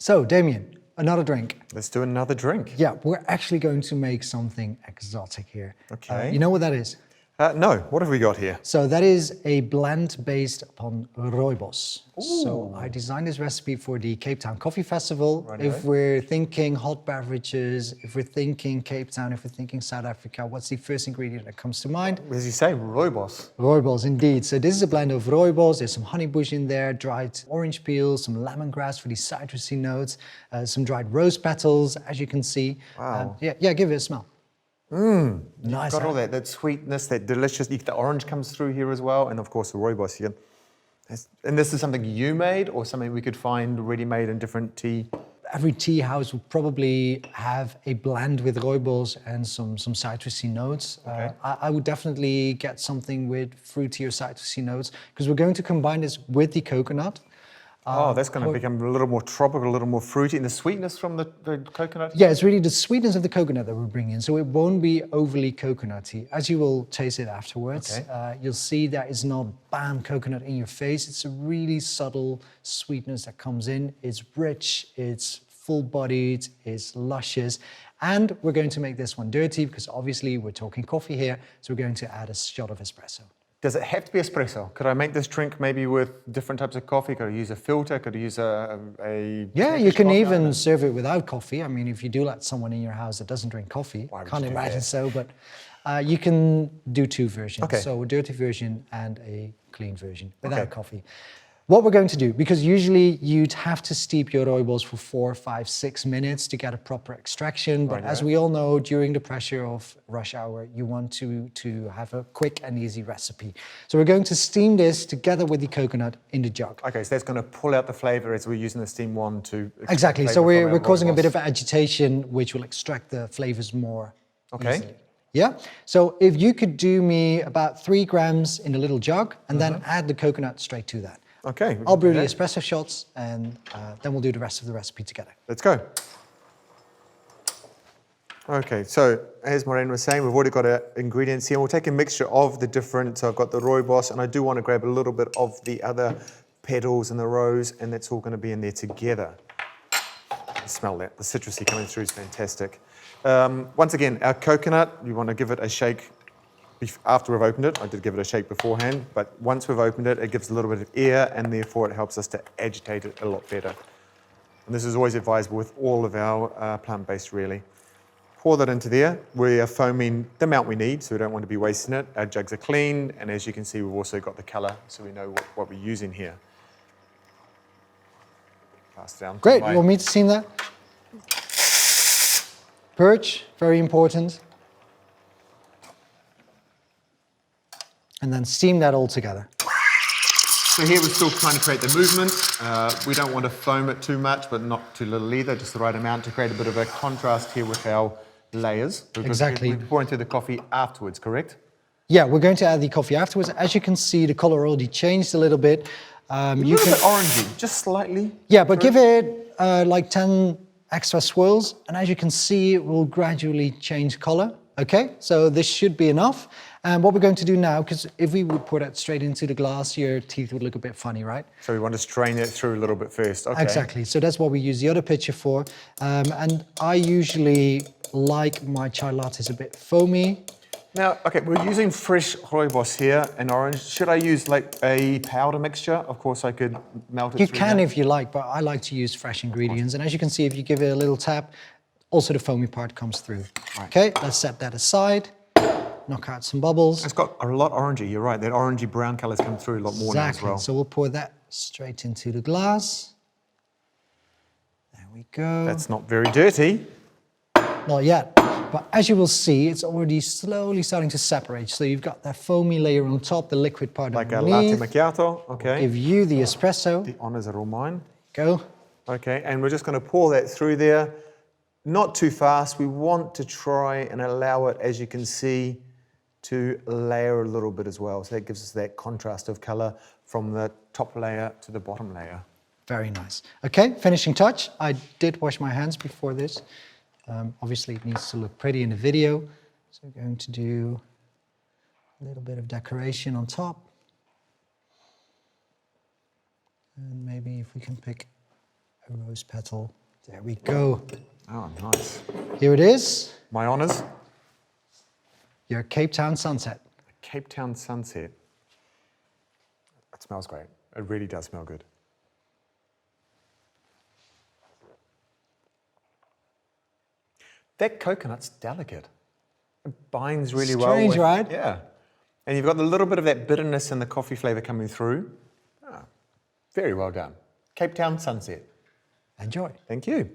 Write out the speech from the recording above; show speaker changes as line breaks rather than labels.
So, Damien, another drink.
Let's do another drink.
Yeah, we're actually going to make something exotic here.
Okay.
You know what that is?
No, what have we got here?
So that is a blend based upon rooibos. So I designed this recipe for the Cape Town Coffee Festival.
Righto.
If we're thinking hot beverages, if we're thinking Cape Town, if we're thinking South Africa, what's the first ingredient that comes to mind?
As you say, rooibos.
Rooibos, indeed. So this is a blend of rooibos. There's some honeybush in there, dried orange peel, some lemongrass for the citrusy notes, some dried rose petals, as you can see.
Wow.
Yeah, give it a smell. Nice.
Got all that sweetness, that delicious, the orange comes through here as well, and of course the rooibos here. And this is something you made or something we could find ready-made in different tea?
Every tea house would probably have a blend with rooibos and some citrusy notes.
Okay.
I would definitely get something with fruity or citrusy notes because we're going to combine this with the coconut.
That's going to become a little more tropical, a little more fruity. And the sweetness from the coconut?
Yeah, it's really the sweetness of the coconut that we're bringing in. So it won't be overly coconutty. As you will taste it afterwards, you'll see that it's not bam, coconut in your face. It's a really subtle sweetness that comes in. It's rich, it's full-bodied, it's luscious. And we're going to make this one dirty because obviously we're talking coffee here. So we're going to add a shot of espresso.
Does it have to be espresso? Could I make this drink maybe with different types of coffee? Could I use a filter? Could I use a
Yeah, you can even serve it without coffee. I mean, if you do let someone in your house that doesn't drink coffee, can't imagine so, but you can do two versions.
Okay.
So a dirty version and a clean version without coffee. What we're going to do, because usually you'd have to steep your rooibos for 4, 5, 6 minutes to get a proper extraction. But as we all know, during the pressure of rush hour, you want to have a quick and easy recipe. So we're going to steam this together with the coconut in the jug.
Okay, so that's going to pull out the flavor as we're using the steam one to...
Exactly, so we're causing a bit of agitation, which will extract the flavors more easily. Yeah, so if you could do me about 3 grams in a little jug and then add the coconut straight to that.
Okay.
I'll brew the espresso shots and then we'll do the rest of the recipe together.
Let's go. Okay, so as Maureen was saying, we've already got our ingredients here. We'll take a mixture of the different, so I've got the rooibos and I do want to grab a little bit of the other petals and the rose, and that's all going to be in there together. Smell that, the citrusy coming through is fantastic. Once again, our coconut, we want to give it a shake after we've opened it. I did give it a shake beforehand, but once we've opened it, it gives a little bit of air and therefore it helps us to agitate it a lot better. And this is always advisable with all of our plant-based really. Pour that into there. We are foaming the amount we need, so we don't want to be wasting it. Our jugs are clean, and as you can see, we've also got the color, so we know what we're using here. Pass down.
Great, you want me to steam that? Purge, very important. And then steam that all together.
So here we're still trying to create the movement. We don't want to foam it too much, but not too little either, just the right amount to create a bit of a contrast here with our layers.
Exactly.
We're pouring through the coffee afterwards, correct?
Yeah, we're going to add the coffee afterwards. As you can see, the color already changed a little bit.
A little bit orangey, just slightly.
Yeah, but give it like 10 extra swirls, and as you can see, it will gradually change color. Okay, so this should be enough. And what we're going to do now, because if we would pour that straight into the glass, your teeth would look a bit funny, right?
So we want to strain it through a little bit first. Okay.
Exactly, so that's what we use the other pitcher for. And I usually like my chai lattes a bit foamy.
Now, okay, we're using fresh rooibos here and orange. Should I use like a powder mixture? Of course, I could melt it
You
through
can
that.
if you like, but I like to use fresh ingredients. And as you can see, if you give it a little tap, also the foamy part comes through.
Right.
Okay, let's set that aside. Knock out some bubbles.
It's got a lot orangey, you're right. That orangey brown color's come through a lot more now as well.
So we'll pour that straight into the glass. There we go.
That's not very dirty.
Not yet, but as you will see, it's already slowly starting to separate. So you've got that foamy layer on top, the liquid part
Like a
underneath.
latte macchiato, okay.
Give you the espresso.
The honors are all mine.
Go.
Okay, and we're just going to pour that through there. Not too fast. We want to try and allow it, as you can see, to layer a little bit as well. So that gives us that contrast of color from the top layer to the bottom layer.
Very nice. Okay, finishing touch. I did wash my hands before this. Obviously, it needs to look pretty in the video. So we're going to do a little bit of decoration on top. And maybe if we can pick a a rose petal. There we go.
Oh, nice.
Here it is,
My honours.
your Cape Town sunset.
Cape Town sunset. It smells great. It really does smell good. That coconut's delicate. It binds really well.
Strange, right?
Yeah. And you've got a little bit of that bitterness and the coffee flavour coming through. Ah, very well done. Cape Town sunset.
Enjoy.
Thank you.